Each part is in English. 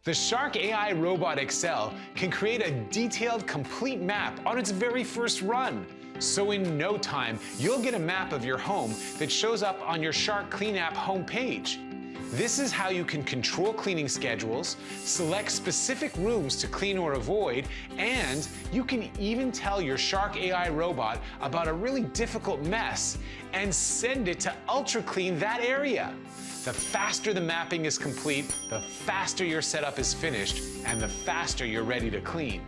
The Shark AI Robot XL can create a detailed, complete map on its very first run. So in no time, you'll get a map of your home that shows up on your UltraClean app homepage. This is how you can control cleaning schedules, select specific rooms to clean or avoid, and you can even tell your Shark AI robot about a really difficult mess and send it to UltraClean that area. The faster the mapping is complete, the faster your setup is finished, and the faster you're ready to clean.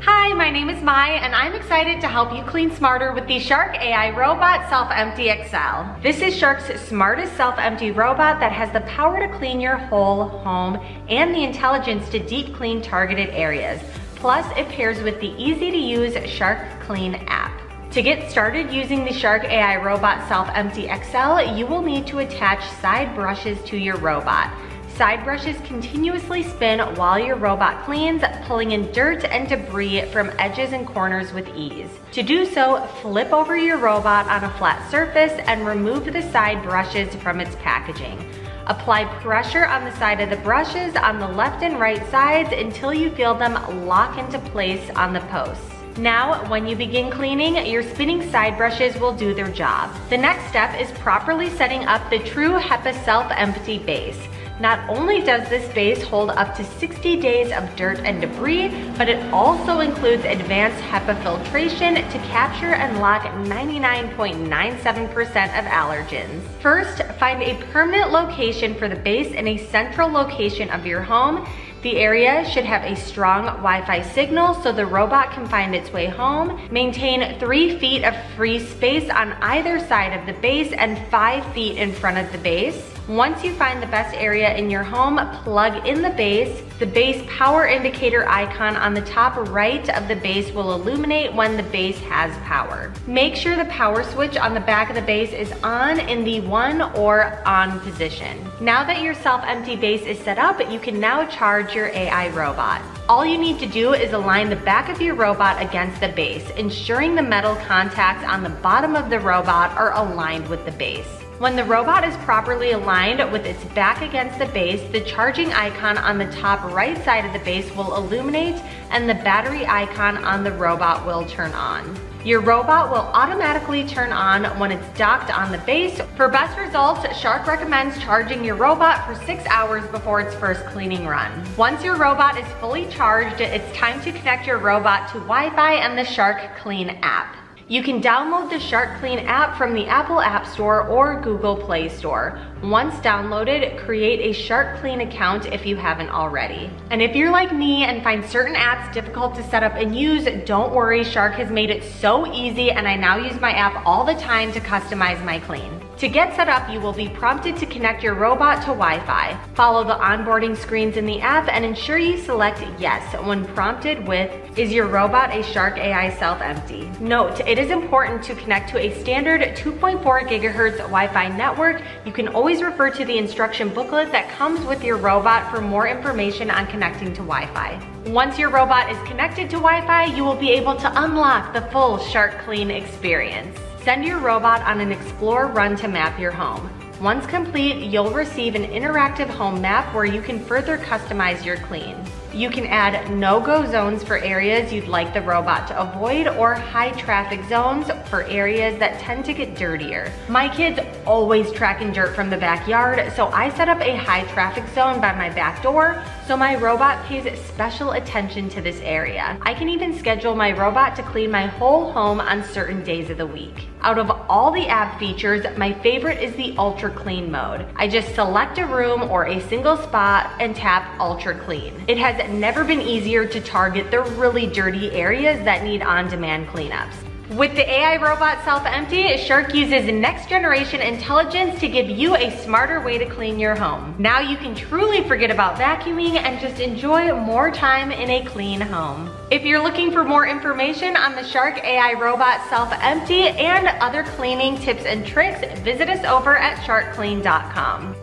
Hi, my name is Mai, and I'm excited to help you clean smarter with the Shark AI Robot Self-Empty XL. This is Shark's smartest self-empty robot that has the power to clean your whole home and the intelligence to deep clean targeted areas. Plus, it pairs with the easy-to-use UltraClean app. To get started using the Shark AI Robot Self-Empty XL, you will need to attach side brushes to your robot. Side brushes continuously spin while your robot cleans, pulling in dirt and debris from edges and corners with ease. To do so, flip over your robot on a flat surface and remove the side brushes from its packaging. Apply pressure on the side of the brushes on the left and right sides until you feel them lock into place on the posts. Now, when you begin cleaning, your spinning side brushes will do their job. The next step is properly setting up the true HEPA self-empty base. Not only does this base hold up to 60 days of dirt and debris, but it also includes advanced HEPA filtration to capture and lock 99.97% of allergens. First, find a permanent location for the base in a central location of your home. The area should have a strong Wi-Fi signal so the robot can find its way home. Maintain 3 feet of free space on either side of the base and 5 feet in front of the base. Once you find the best area in your home, plug in the base. The base power indicator icon on the top right of the base will illuminate when the base has power. Make sure the power switch on the back of the base is on in the on or on position. Now that your self-empty base is set up, you can now charge your AI robot. All you need to do is align the back of your robot against the base, ensuring the metal contacts on the bottom of the robot are aligned with the base. When the robot is properly aligned with its back against the base, the charging icon on the top right side of the base will illuminate and the battery icon on the robot will turn on. Your robot will automatically turn on when it's docked on the base. For best results, Shark recommends charging your robot for 6 hours before its first cleaning run. Once your robot is fully charged, it's time to connect your robot to Wi-Fi and the UltraClean app. You can download the UltraClean app from the Apple App Store or Google Play Store. Once downloaded, create a UltraClean account if you haven't already. And if you're like me and find certain apps difficult to set up and use, don't worry, Shark has made it so easy and I now use my app all the time to customize my clean. To get set up, you will be prompted to connect your robot to Wi-Fi. Follow the onboarding screens in the app and ensure you select yes when prompted with, is your robot a Shark AI self-empty? Note, it is important to connect to a standard 2.4 gigahertz Wi-Fi network. You can always refer to the instruction booklet that comes with your robot for more information on connecting to Wi-Fi. Once your robot is connected to Wi-Fi, you will be able to unlock the full UltraClean experience. Send your robot on an explore run to map your home. Once complete, you'll receive an interactive home map where you can further customize your clean. You can add no-go zones for areas you'd like the robot to avoid or high traffic zones for areas that tend to get dirtier. My kids always tracking dirt from the backyard, so I set up a high traffic zone by my back door so my robot pays special attention to this area. I can even schedule my robot to clean my whole home on certain days of the week. Out of all the app features, my favorite is the UltraClean mode. I just select a room or a single spot and tap UltraClean. It has never been easier to target the really dirty areas that need on-demand cleanups. With the AI Robot Self-Empty, Shark uses next generation intelligence to give you a smarter way to clean your home. Now you can truly forget about vacuuming and just enjoy more time in a clean home. If you're looking for more information on the Shark AI Robot Self-Empty and other cleaning tips and tricks, visit us over at sharkclean.com.